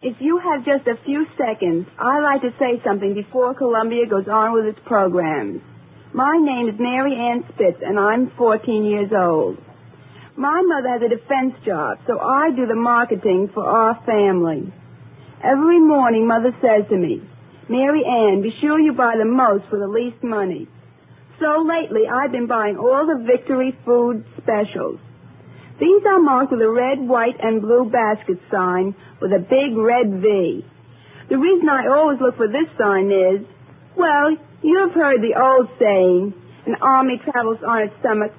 If you have just a few seconds, I'd like to say something before Columbia goes on with its programs. My name is Mary Ann Spitz, and I'm 14 years old. My mother has a defense job, so I do the marketing for our family. Every morning, Mother says to me, Mary Ann, be sure you buy the most for the least money. So lately, I've been buying all the Victory food specials. These are marked with a red, white, and blue basket sign with a big red V. The reason I always look for this sign is, well, you've heard the old saying, an army travels on its stomach.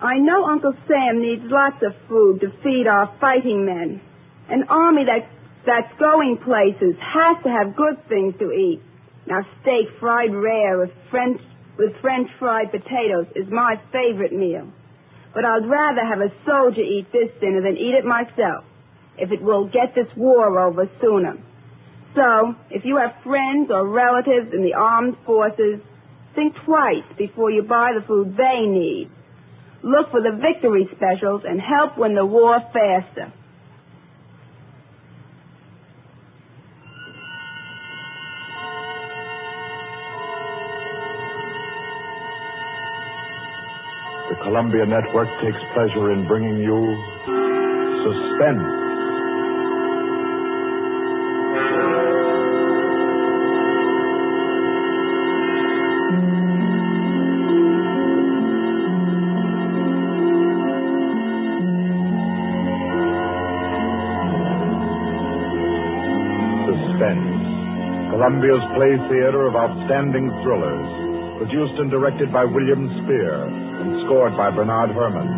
I know Uncle Sam needs lots of food to feed our fighting men. An army that's going places has to have good things to eat. Now, steak fried rare with French fried potatoes is my favorite meal. But I'd rather have a soldier eat this dinner than eat it myself, if it will get this war over sooner. So, if you have friends or relatives in the armed forces, think twice before you buy the food they need. Look for the Victory specials and help win the war faster. The Columbia Network takes pleasure in bringing you Suspense. Suspense, Columbia's play theater of outstanding thrillers, produced and directed by William Spear and scored by Bernard Herrmann.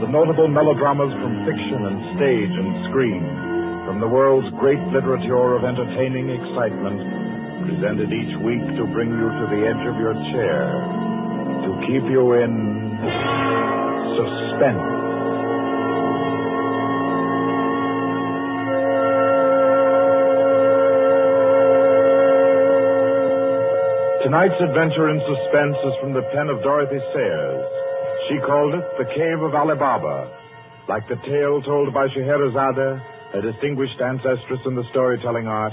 The notable melodramas from fiction and stage and screen, from the world's great literature of entertaining excitement, presented each week to bring you to the edge of your chair, to keep you in suspense. Tonight's adventure in suspense is from the pen of Dorothy Sayers. She called it The Cave of Ali Baba. Like the tale told by Scheherazade, a distinguished ancestress in the storytelling art,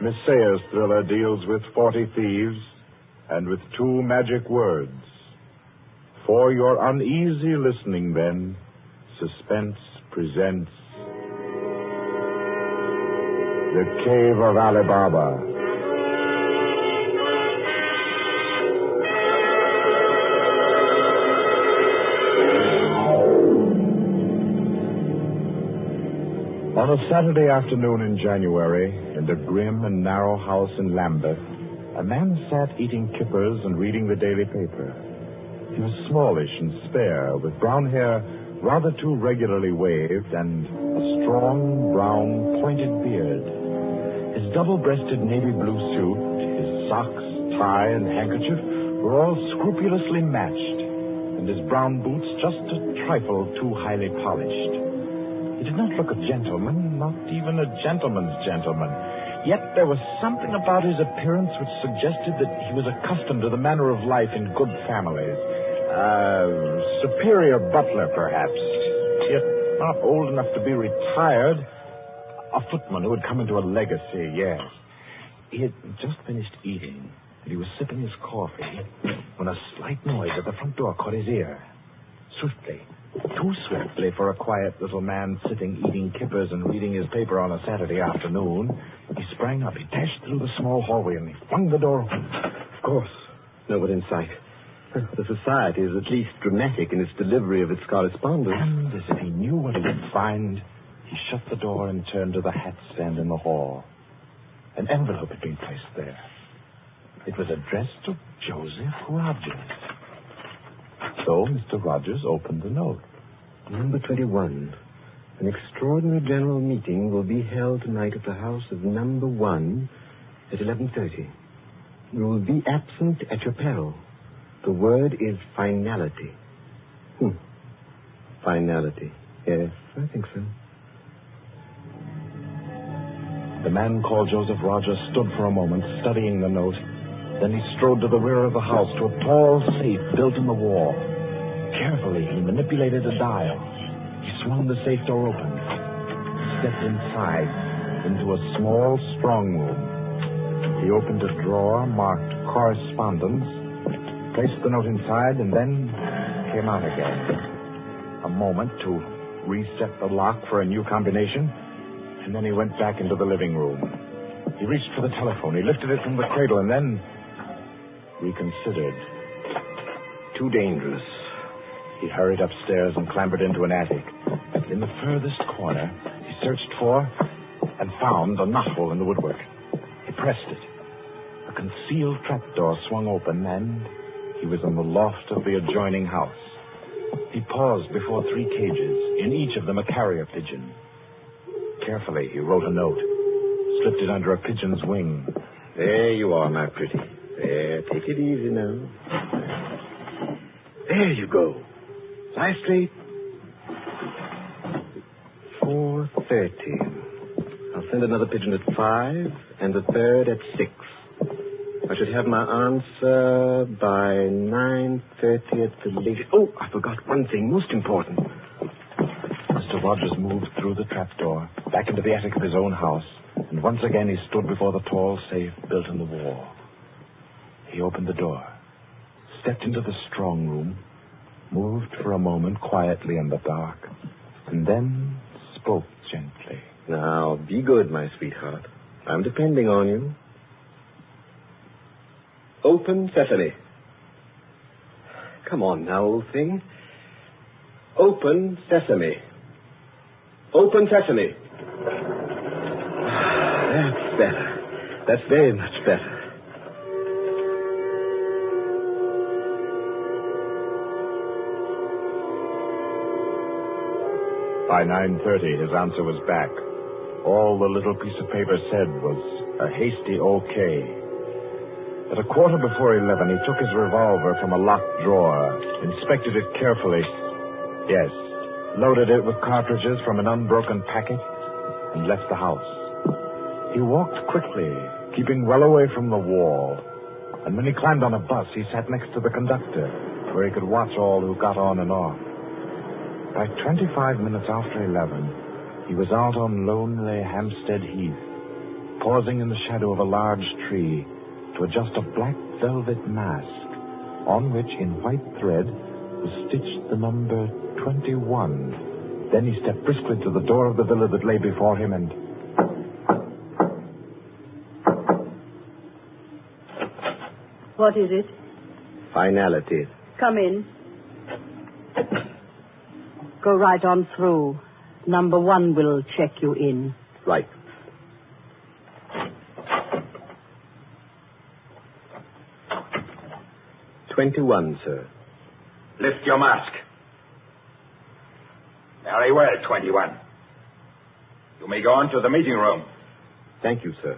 Miss Sayers' thriller deals with 40 thieves and with 2 magic words. For your uneasy listening, then, Suspense presents The Cave of Ali Baba. On a Saturday afternoon in January, in the grim and narrow house in Lambeth, a man sat eating kippers and reading the daily paper. He was smallish and spare, with brown hair rather too regularly waved and a strong, brown, pointed beard. His double-breasted navy blue suit, his socks, tie, and handkerchief were all scrupulously matched, and his brown boots just a trifle too highly polished. He did not look a gentleman, not even a gentleman's gentleman. Yet there was something about his appearance which suggested that he was accustomed to the manner of life in good families. Superior butler, perhaps, yet not old enough to be retired. A footman who had come into a legacy, yes. He had just finished eating, and he was sipping his coffee when a slight noise at the front door caught his ear. Swiftly, too swiftly for a quiet little man sitting eating kippers and reading his paper on a Saturday afternoon, he sprang up. He dashed through the small hallway and he flung the door open. Of course, no one in sight. The society is at least dramatic in its delivery of its correspondence. And as if he knew what he would find, he shut the door and turned to the hat stand in the hall. An envelope had been placed there. It was addressed to Joseph Rogers. So Mr. Rogers opened the note. Number 21. An extraordinary general meeting will be held tonight at the house of number 1 at 11:30. You will be absent at your peril. The word is finality. Finality. Yes, I think so. The man called Joseph Rogers stood for a moment, studying the note. Then he strode to the rear of the house, to a tall safe built in the wall. Carefully, he manipulated a dial. He swung the safe door open. He stepped inside. into a small strong room. He opened a drawer marked correspondence, placed the note inside, and then came out again. A moment to reset the lock for a new combination, and then he went back into the living room. He reached for the telephone. He lifted it from the cradle and then reconsidered. Too dangerous. He hurried upstairs and clambered into an attic. In the furthest corner, he searched for and found a knothole in the woodwork. He pressed it. A concealed trapdoor swung open, and he was in the loft of the adjoining house. He paused before 3 cages, in each of them a carrier pigeon. Carefully, he wrote a note, slipped it under a pigeon's wing. There you are, my pretty. There, take it easy now. There you go. Lie straight. 4:30. I'll send another pigeon at 5 and a third at 6. I should have my answer by 9:30 at the latest. Oh, I forgot one thing, most important. Mr. Rogers moved through the trapdoor, back into the attic of his own house, and once again he stood before the tall safe built in the wall. He opened the door, stepped into the strong room, moved for a moment quietly in the dark, and then spoke gently. Now, be good, my sweetheart. I'm depending on you. Open sesame. Come on now, old thing. Open sesame. Open sesame. That's better. That's very much better. By 9:30, his answer was back. All the little piece of paper said was a hasty okay. At a quarter before 11, he took his revolver from a locked drawer, inspected it carefully. Yes, loaded it with cartridges from an unbroken packet, and left the house. He walked quickly, keeping well away from the wall. And when he climbed on a bus, he sat next to the conductor, where he could watch all who got on and off. By 25 minutes after 11, he was out on lonely Hampstead Heath, pausing in the shadow of a large tree to adjust a black velvet mask, on which, in white thread, was stitched the number 21. Then he stepped briskly to the door of the villa that lay before him and... What is it? Finality. Come in. Go right on through. Number 1 will check you in. Right. $21, sir. Lift your mask. Very well, 21. You may go on to the meeting room. Thank you, sir.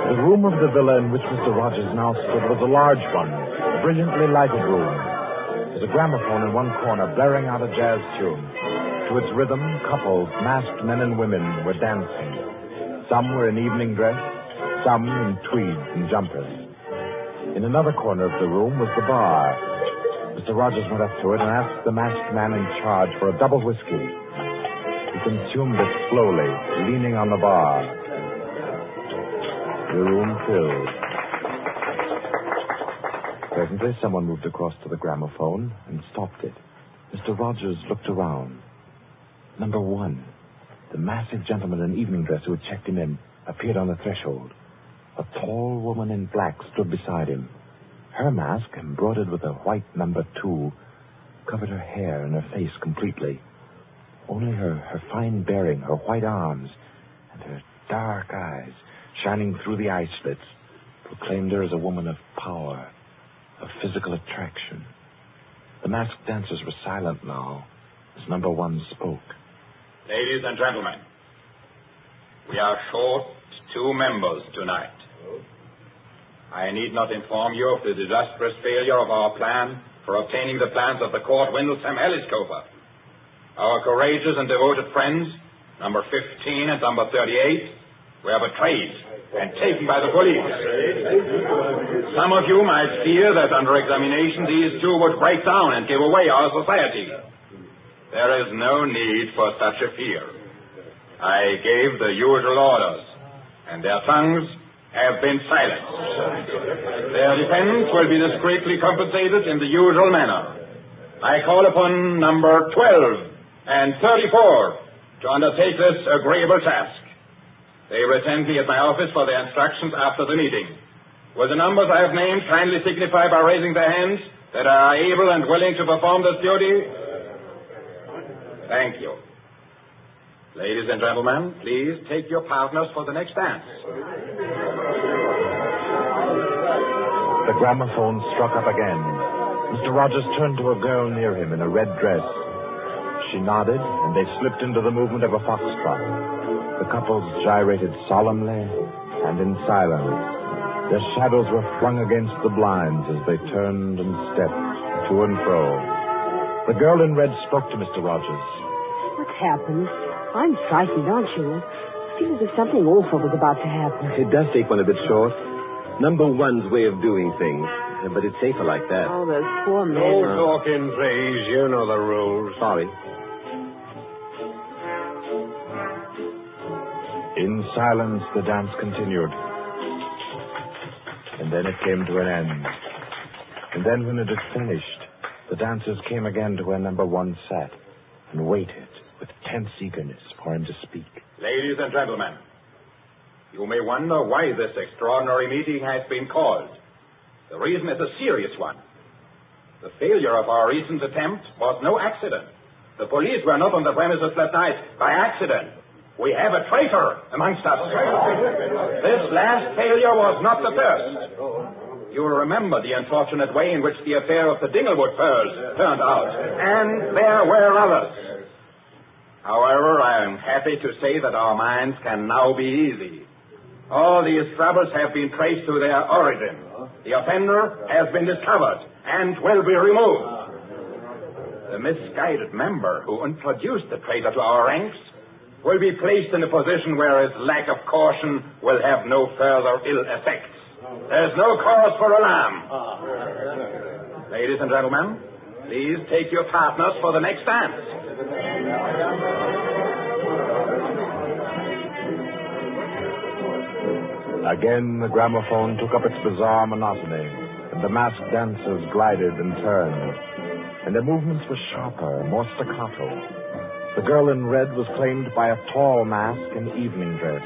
The room of the villa in which Mr. Rogers now stood was a large one, a brilliantly lighted room. There was a gramophone in one corner blaring out a jazz tune. To its rhythm, couples, masked men and women, were dancing. Some were in evening dress, some in tweeds and jumpers. In another corner of the room was the bar. Mr. Rogers went up to it and asked the masked man in charge for a double whiskey. He consumed it slowly, leaning on the bar. The room filled. Presently, someone moved across to the gramophone and stopped it. Mr. Rogers looked around. Number 1, the massive gentleman in evening dress who had checked him in, appeared on the threshold. A tall woman in black stood beside him. Her mask, embroidered with a white number 2, covered her hair and her face completely. Only her fine bearing, her white arms, and her dark eyes, shining through the eye slits, proclaimed her as a woman of power, of physical attraction. The masked dancers were silent now as number 1 spoke. Ladies and gentlemen, we are short 2 members tonight. I need not inform you of the disastrous failure of our plan for obtaining the plans of the court Windlesham Elliscoper. Our courageous and devoted friends, number 15 and number 38, were betrayed. and taken by the police. Some of you might fear that under examination these two would break down and give away our society. There is no need for such a fear. I gave the usual orders, and their tongues have been silenced. Their defense will be discreetly compensated in the usual manner. I call upon number 12 and 34 to undertake this agreeable task. They will attend me at my office for their instructions after the meeting. Will the numbers I have named kindly signify by raising their hands that are able and willing to perform this duty? Thank you. Ladies and gentlemen, please take your partners for the next dance. The gramophone struck up again. Mr. Rogers turned to a girl near him in a red dress. She nodded, and they slipped into the movement of a foxtrot. The couples gyrated solemnly and in silence. Their shadows were flung against the blinds as they turned and stepped to and fro. The girl in red spoke to Mr. Rogers. What happened? I'm frightened, aren't you? I feel as if something awful was about to happen. It does take one a bit short. Number one's way of doing things. But it's safer like that. Oh, those poor men. No talking, please. You know the rules. Sorry. In silence, the dance continued. And then it came to an end. And then when it had finished, the dancers came again to where number one sat and waited with tense eagerness for him to speak. Ladies and gentlemen, you may wonder why this extraordinary meeting has been called. The reason is a serious one. The failure of our recent attempt was no accident. The police were not on the premises that night by accident. We have a traitor amongst us. This last failure was not the first. You will remember the unfortunate way in which the affair of the Dinglewood pearls turned out. And there were others. However, I am happy to say that our minds can now be easy. All these troubles have been traced to their origin. The offender has been discovered and will be removed. The misguided member who introduced the traitor to our ranks will be placed in a position where his lack of caution will have no further ill effects. There's no cause for alarm. Ladies and gentlemen, please take your partners for the next dance. Again, the gramophone took up its bizarre monotony, and the masked dancers glided and turned, and their movements were sharper, more staccato. The girl in red was claimed by a tall mask in evening dress.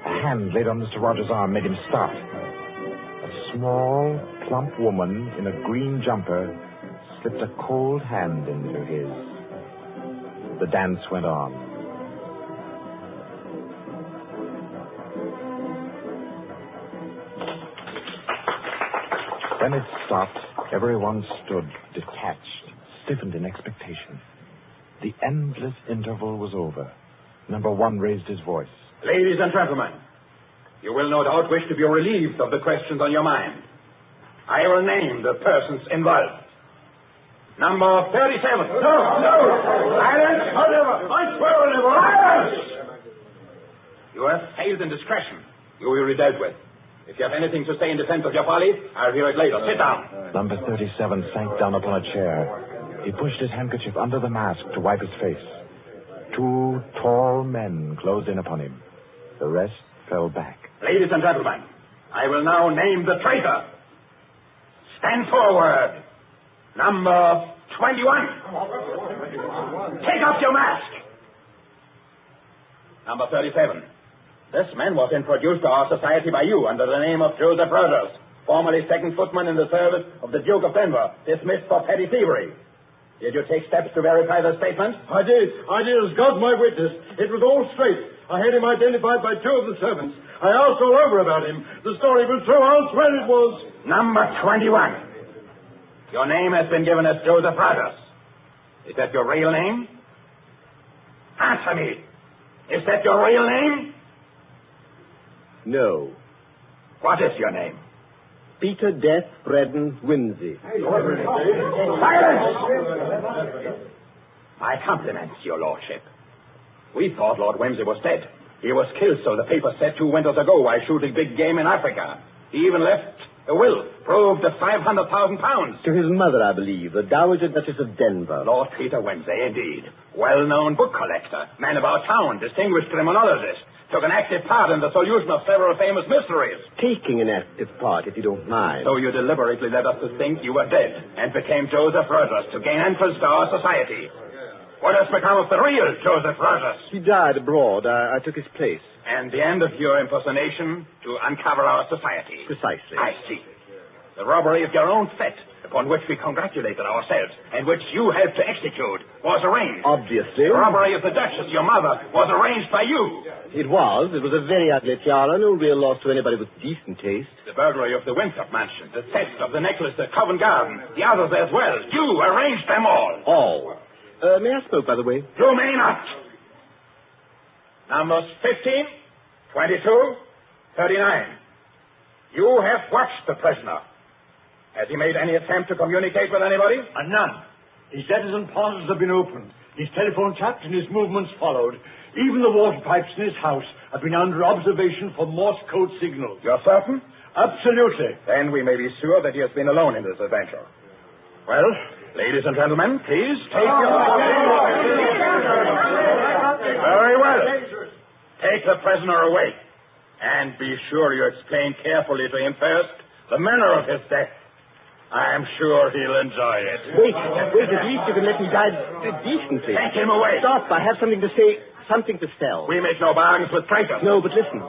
A hand laid on Mr. Rogers' arm made him stop. A small, plump woman in a green jumper slipped a cold hand into his. The dance went on. When it stopped, everyone stood detached, stiffened in expectation. The endless interval was over. Number one raised his voice. Ladies and gentlemen, you will no doubt wish to be relieved of the questions on your mind. I will name the persons involved. Number 37. No! Silence! I swear on never. Silence! You have failed in discretion. You will be dealt with. If you have anything to say in defense of your folly, I'll hear it later. Sit down. Number 37 sank down upon a chair. He pushed his handkerchief under the mask to wipe his face. Two tall men closed in upon him. The rest fell back. Ladies and gentlemen, I will now name the traitor. Stand forward. Number 21. Take off your mask. Number 37. This man was introduced to our society by you under the name of Joseph Rogers, formerly second footman in the service of the Duke of Denver, dismissed for petty thievery. Did you take steps to verify the statement? I did. As God's my witness. It was all straight. I had him identified by two of the servants. I asked all over about him. The story was true. I'll swear it was. Number 21. Your name has been given as Joseph Rogers. Is that your real name? Answer me. Is that your real name? No. What is your name? Peter Death Braden Whimsy. Silence! My compliments, your lordship. We thought Lord Whimsy was dead. He was killed, so the paper said 2 winters ago, while shooting big game in Africa. He even left a will, proved of £500,000. To his mother, I believe, the Dowager Duchess of Denver. Lord Peter Wimsey, indeed. Well-known book collector, man about town, distinguished criminologist. Took an active part in the solution of several famous mysteries. Taking an active part, if you don't mind. So you deliberately led us to think you were dead and became Joseph Rogers to gain entrance to our society. What has become of the real Joseph Rogers? He died abroad. I took his place. And the end of your impersonation to uncover our society. Precisely. I see. The robbery of your own fete, upon which we congratulated ourselves, and which you helped to execute, was arranged. Obviously. The robbery of the Duchess, your mother, was arranged by you. It was. It was a very ugly tiara, no real loss to anybody with decent taste. The burglary of the Winthrop mansion, the theft of the necklace at Covent Garden, the others as well. You arranged them all. All. May I smoke, by the way? You may not. Numbers 15, 22, 39. You have watched the prisoner. Has he made any attempt to communicate with anybody? None. His letters and parcels have been opened. His telephone tapped and his movements followed. Even the water pipes in his house have been under observation for Morse code signals. You're certain? Absolutely. Then we may be sure that he has been alone in this adventure. Well, ladies and gentlemen, please take your... Very well. Take the prisoner away. And be sure you explain carefully to him first the manner of his death. I am sure he'll enjoy it. Wait, at least you can let me die decently. Take him away. Stop, I have something to say, something to sell. We make no bargains with traitors. No, but listen.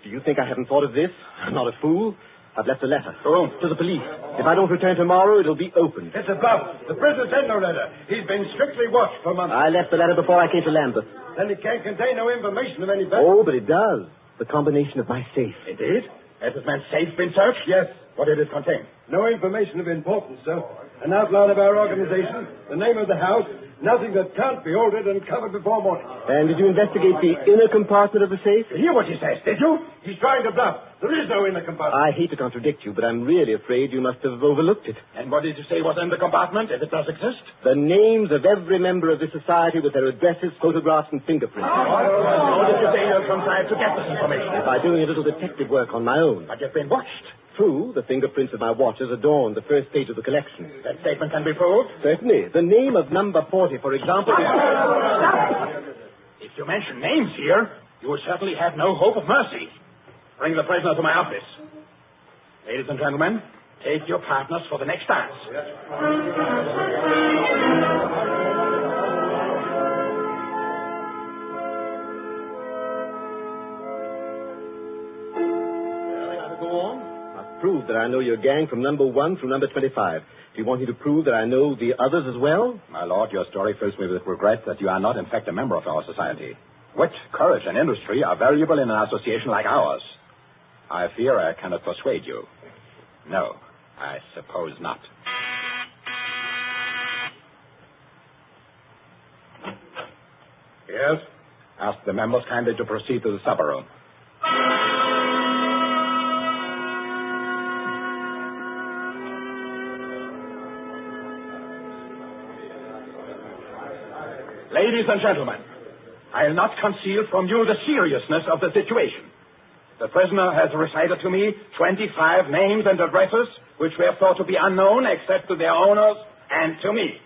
Do you think I haven't thought of this? I'm not a fool. I've left a letter. To whom? To the police. If I don't return tomorrow, it'll be opened. It's a bluff. The prisoner sent no letter. He's been strictly watched for months. I left the letter before I came to Lambeth. Then it can't contain no information of any value. Oh, but it does. The combination of my safe. Indeed? Has this man's safe been searched? Yes. What did it contain? No information of importance, sir. An outline of our organization, the name of the house, nothing that can't be altered and covered before morning. And did you investigate the inner compartment of the safe? You hear what he says, did you? He's trying to bluff. There is no inner compartment. I hate to contradict you, but I'm really afraid you must have overlooked it. And what did you say was in the compartment, if it does exist? The names of every member of this society with their addresses, photographs, and fingerprints. How did you say you'll contrive to get this information? By doing a little detective work on my own. But you've been watched. True, the fingerprints of my watches adorn the first page of the collection. That statement can be proved? Certainly. The name of number 40, for example... If you mention names here, you will certainly have no hope of mercy. Bring the prisoner to my office. Ladies and gentlemen, take your partners for the next dance. Prove that I know your gang from number 1 through number 25. Do you want me to prove that I know the others as well? My lord, your story fills me with regret that you are not, in fact, a member of our society. Wit, courage, and industry are valuable in an association like ours. I fear I cannot persuade you. No, I suppose not. Yes? Ask the members kindly to proceed to the supper room. Ladies and gentlemen, I'll not conceal from you the seriousness of the situation. The prisoner has recited to me 25 names and addresses which were thought to be unknown except to their owners and to me.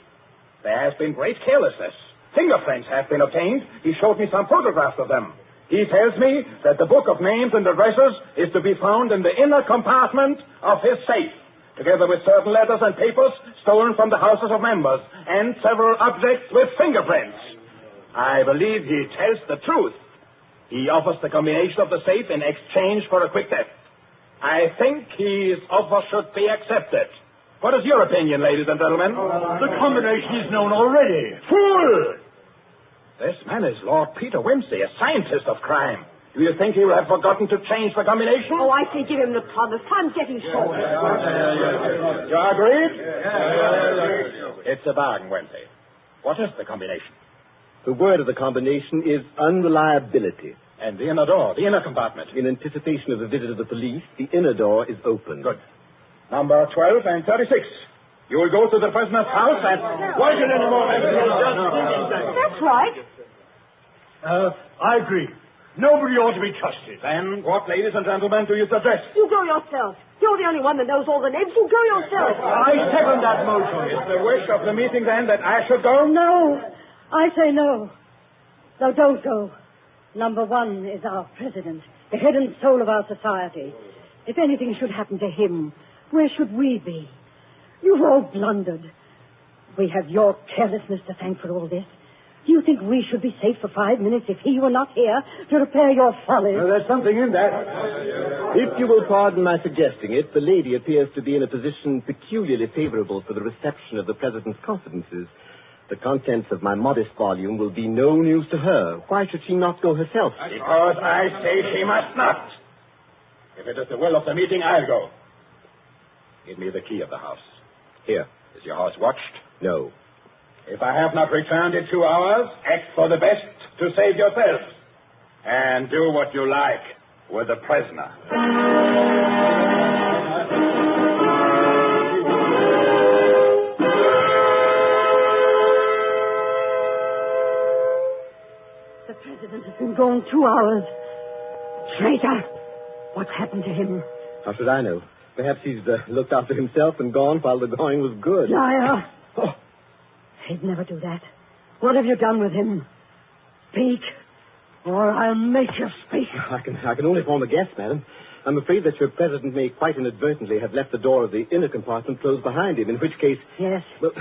There has been great carelessness. Fingerprints have been obtained. He showed me some photographs of them. He tells me that the book of names and addresses is to be found in the inner compartment of his safe, together with certain letters and papers stolen from the houses of members, and several objects with fingerprints. I believe he tells the truth. He offers the combination of the safe in exchange for a quick theft. I think his offer should be accepted. What is your opinion, ladies and gentlemen? The combination is known already. Fool! This man is Lord Peter Wimsey, a scientist of crime. Do you think he will have forgotten to change the combination? Oh, I say give him the promise. Time's getting short. You agreed? It's a bargain, Wimsey. What is the combination? The word of the combination is unreliability. And the inner door, the inner compartment. In anticipation of the visit of the police, the inner door is open. Good. Number 12 and 36. You will go to the prisoner's house and... Wait a moment. That's right. I agree. Nobody ought to be trusted. Then what, ladies and gentlemen, do you suggest? You go yourself. You're the only one that knows all the names. You go yourself. I second that motion. Is the wish of the meeting, then, that I should go? No. I say no. No, don't go. Number one is our president, the head and soul of our society. If anything should happen to him, where should we be? You've all blundered. We have your carelessness to thank for all this. Do you think we should be safe for 5 minutes if he were not here to repair your folly? Well, there's something in that. If you will pardon my suggesting it, the lady appears to be in a position peculiarly favorable for the reception of the President's confidences. The contents of my modest volume will be no news to her. Why should she not go herself? Because I say she must not. If it is the will of the meeting, I'll go. Give me the key of the house. Here. Is your house watched? No. If I have not returned in 2 hours, act for the best to save yourselves. And do what you like with the prisoner. The president has been gone 2 hours. Traitor! What's happened to him? How should I know? Perhaps he's looked after himself and gone while the going was good. Liar! Oh. He'd never do that. What have you done with him? Speak, or I'll make you speak. I can only form a guess, madam. I'm afraid that your president may quite inadvertently have left the door of the inner compartment closed behind him, in which case... Yes? Well,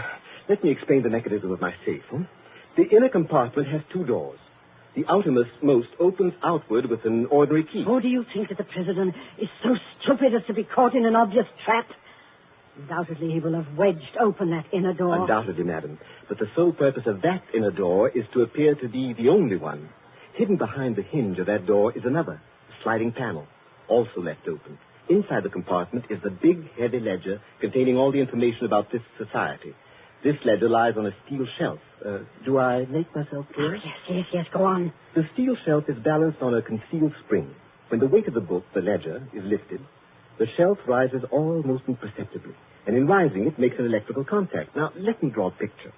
let me explain the mechanism of my safe. The inner compartment has 2 doors. The outermost opens outward with an ordinary key. Oh, do you think that the president is so stupid as to be caught in an obvious trap? Undoubtedly, he will have wedged open that inner door. Undoubtedly, madam. But the sole purpose of that inner door is to appear to be the only one. Hidden behind the hinge of that door is another, a sliding panel, also left open. Inside the compartment is the big, heavy ledger containing all the information about this society. This ledger lies on a steel shelf. Do I make myself clear? Yes, go on. The steel shelf is balanced on a concealed spring. When the weight of the book, the ledger, is lifted, the shelf rises almost imperceptibly, and in rising it makes an electrical contact. Now, let me draw a picture.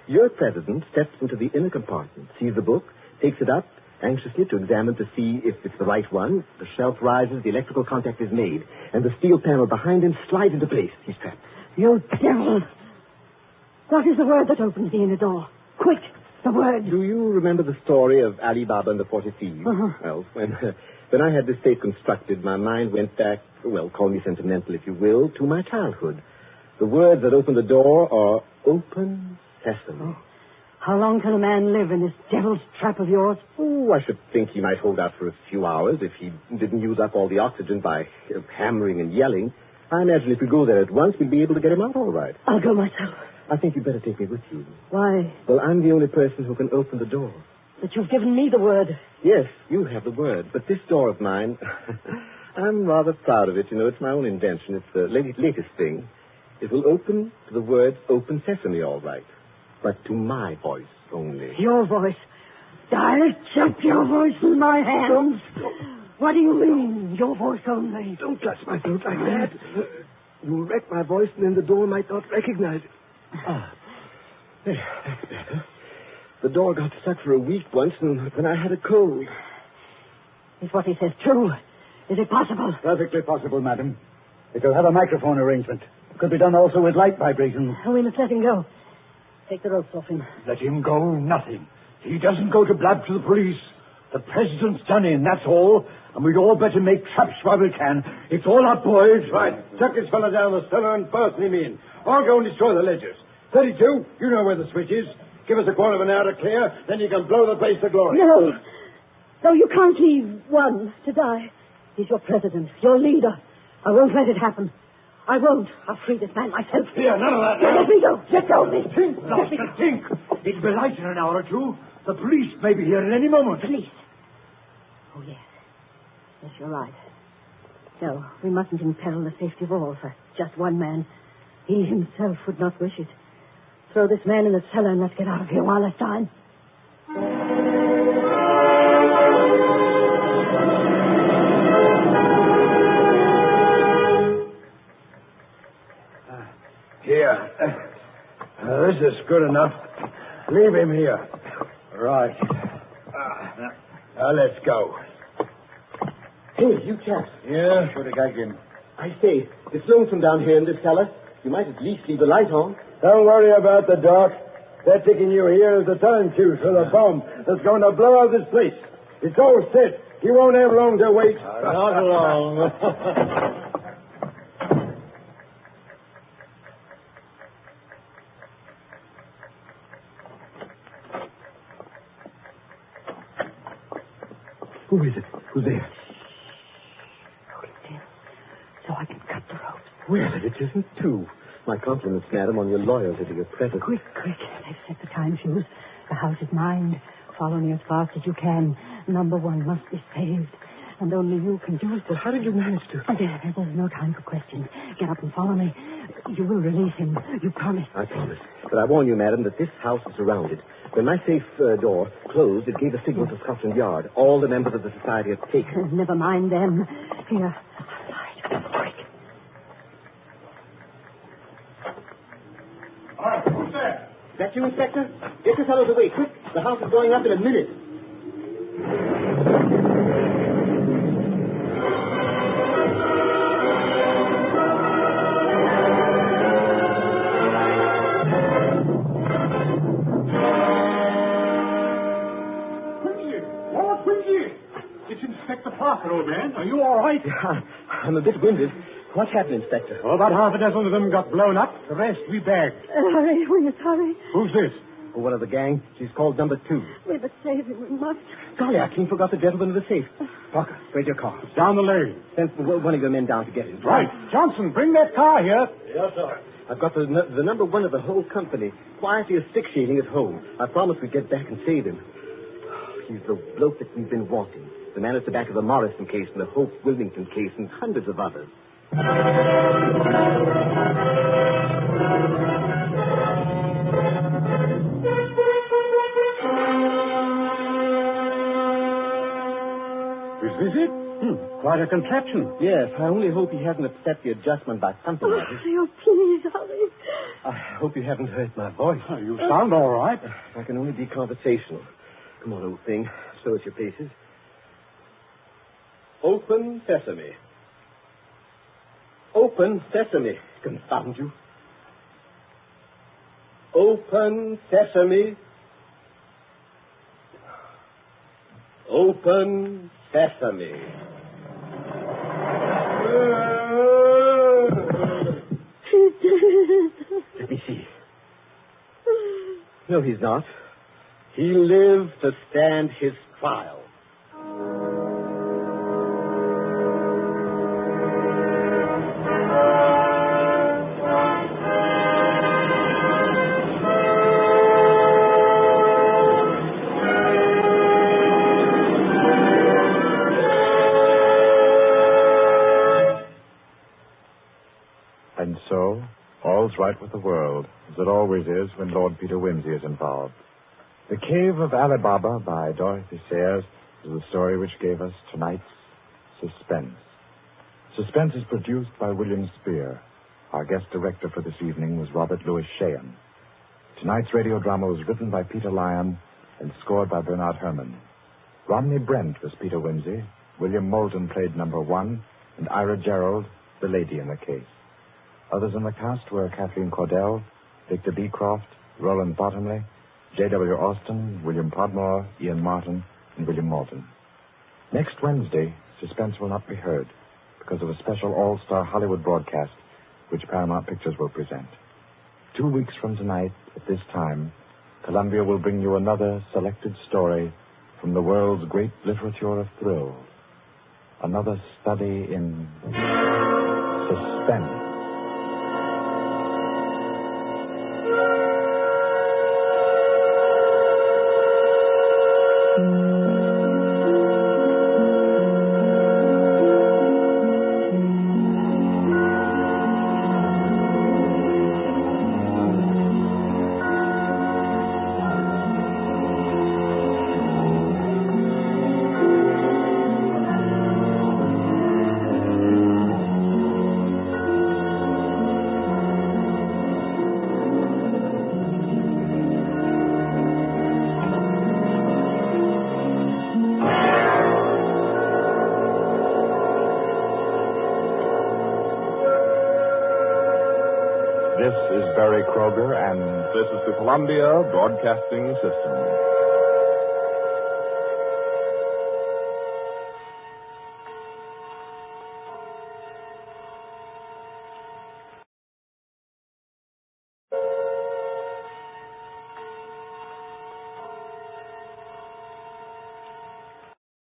Your president steps into the inner compartment, sees the book, takes it up, anxiously to examine to see if it's the right one. The shelf rises, the electrical contact is made, and the steel panel behind him slides into place. He's trapped. You devil! What is the word that opens the inner door? Quick, the word. Do you remember the story of Ali Baba and the 40 Thieves? Uh-huh. Well, when I had this tape constructed, my mind went back, well, call me sentimental if you will, to my childhood. The words that open the door are open sesame. Oh. How long can a man live in this devil's trap of yours? Oh, I should think he might hold out for a few hours if he didn't use up all the oxygen by hammering and yelling. I imagine if we go there at once, we'll be able to get him out all right. I'll go myself. I think you'd better take me with you. Why? Well, I'm the only person who can open the door. But you've given me the word. Yes, you have the word. But this door of mine, I'm rather proud of it. You know, it's my own invention. It's the latest thing. It will open to the word open sesame, all right. But to my voice only. Your voice? I'll chop your voice in my hands. What do you mean, your voice only? Don't touch my throat like that. You'll wreck my voice, and then the door might not recognize it. There, that's better. The door got stuck for a week once, and when I had a cold. Is what he says true? Is it possible? Perfectly possible, madam. It'll have a microphone arrangement. Could be done also with light vibrations. Oh, we must let him go. Take the ropes off him. Let him go, nothing. He doesn't go to blab to the police. The president's done in, that's all. And we'd all better make traps while we can. It's all up, boys. Right. Chuck this fellow down the cellar and fasten him in. I'll go and destroy the ledgers. 32, you know where the switch is. Give us a quarter of an hour to clear, then you can blow the place to glory. No. No, you can't leave one to die. He's your president, your leader. I won't let it happen. I won't. I'll free this man myself. Here, none of that. Let me go. Let go of me. Think, Master, think. It'll be light in an hour or two. The police may be here at any moment. Police? Oh, yes. Yes, you're right. No, we mustn't imperil the safety of all for just one man. He himself would not wish it. Throw this man in the cellar and let's get out of here while there's time. Here. This is good enough. Leave him here. Right. Now, let's go. Hey, you chaps. Yeah, what did I get? I say, it's lonesome down here in this cellar. You might at least leave the light on. Don't worry about the dark. They're taking you here as a time fuse for the bomb that's going to blow out this place. It's all set. You won't have long to wait. Not long. Who is it? Who's there? Hold it still, so I can cut the ropes. Well, it isn't two. My compliments, madam, on your loyalty to your present. Quick. They've set the time fuse. The house is mine. Follow me as fast as you can. Number 1 must be saved. And only you can do it. Well, how did you manage to... There's no time for questions. Get up and follow me. You will release him. You promise. I promise. But I warn you, madam, that this house is surrounded. When my safe door closed, it gave a signal to Scotland Yard. All the members of the society have taken. Never mind them. Here. Light. Quick. Who's there? Is that you, Inspector? Get your fellows away, quick. The house is going up in a minute. It's Inspector Parker, old man. Are you all right? Yeah, I'm a bit winded. What happened, Inspector? Oh, about half a dozen of them got blown up. The rest we bagged. Hurry, will you hurry? Who's this? Oh, one of the gang. She's called number 2. We must save him. We must. Golly, I clean forgot the gentleman in the safe. Parker, where's your car? Down the lane. Send one of your men down to get him. Right. Johnson, bring that car here. Yes, sir. I've got the number 1 of the whole company quietly asphyxiating at home. I promised we'd get back and save him. He's the bloke that we've been wanting. The man at the back of the Morrison case and the Hope Wilmington case and hundreds of others. Is this it? Quite a contraption. Yes, I only hope he hasn't upset the adjustment by something like it. Oh, please, hurry. I hope you haven't hurt my voice. Oh, you sound all right. I can only be conversational. Come on, old thing. Slow at your paces. Open sesame. Open sesame, confound you. Open sesame. Open sesame. Let me see. No, he's not. He lived to stand his trial. And so, all's right with the world, as it always is when Lord Peter Wimsey is involved. The Cave of Ali Baba by Dorothy Sayers is the story which gave us tonight's Suspense. Suspense is produced by William Spear. Our guest director for this evening was Robert Louis Sheehan. Tonight's radio drama was written by Peter Lyon and scored by Bernard Herrmann. Romney Brent was Peter Wimsey, William Moulton played number 1, and Ira Gerald, the lady in the case. Others in the cast were Kathleen Cordell, Victor Beecroft, Roland Bottomley, J.W. Austin, William Podmore, Ian Martin, and William Moulton. Next Wednesday, Suspense will not be heard because of a special all-star Hollywood broadcast which Paramount Pictures will present. 2 weeks from tonight, at this time, Columbia will bring you another selected story from the world's great literature of thrill. Another study in suspense. This is Barry Kroger, and this is the Columbia Broadcasting System.